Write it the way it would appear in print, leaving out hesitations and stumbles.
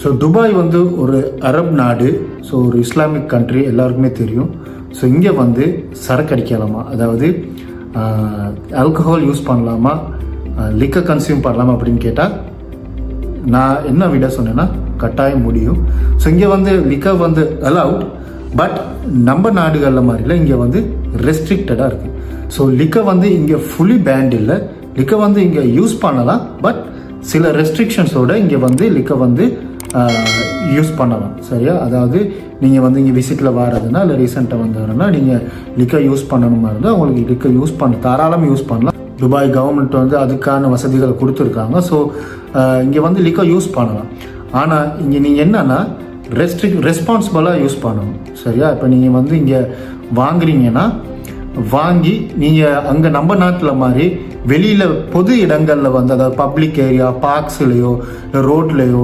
So Dubai வந்து ஒரு Arab நாடு, ஸோ ஒரு இஸ்லாமிக் கண்ட்ரி எல்லாருக்குமே தெரியும். ஸோ இங்கே வந்து சரக்கு அடிக்கலாமா, அதாவது ஆல்கஹால் யூஸ் பண்ணலாமா, லிக்கர் கன்சியூம் பண்ணலாமா அப்படின்னு கேட்டால் நான் என்ன விட சொன்னேன்னா கட்டாயம் முடியும். ஸோ இங்கே வந்து லிக்கர் வந்து அலவுட், பட் நம்ம நாடுகளில் மாதிரில இங்கே வந்து ரெஸ்ட்ரிக்டடாக இருக்குது. ஸோ லிக்கர் வந்து இங்கே ஃபுல்லி பேண்ட் இல்லை, லிக்கர் வந்து இங்கே யூஸ் பண்ணலாம், பட் சில ரெஸ்ட்ரிக்ஷன்ஸோடு இங்கே வந்து லிக்கர் வந்து யூஸ் பண்ணலாம். சரியா? அதாவது நீங்கள் வந்து இங்கே விசிட்டில் வரதுன்னா இல்லை ரீசெண்டாக வந்தாருன்னா நீங்கள் லிக்கர் யூஸ் பண்ணணுமா இருந்தால் உங்களுக்கு லிக்கர் யூஸ் தாராளமாக யூஸ் பண்ணலாம். துபாய் கவர்மெண்ட் வந்து அதுக்கான வசதிகளை கொடுத்துருக்காங்க. ஸோ இங்கே வந்து லிக்கர் யூஸ் பண்ணலாம். ஆனால் இங்கே நீங்கள் என்னன்னா ரெஸ்பான்சிபிளாக யூஸ் பண்ணணும். சரியா? இப்போ நீங்கள் வந்து இங்கே வாங்குறீங்கன்னா வாங்கி நீங்கள் அங்கே நம்ம நாட்டில் மாதிரி வெளியில் பொது இடங்களில் வந்து, அதாவது பப்ளிக் ஏரியா, பார்க்ஸ்லேயோ ரோட்லேயோ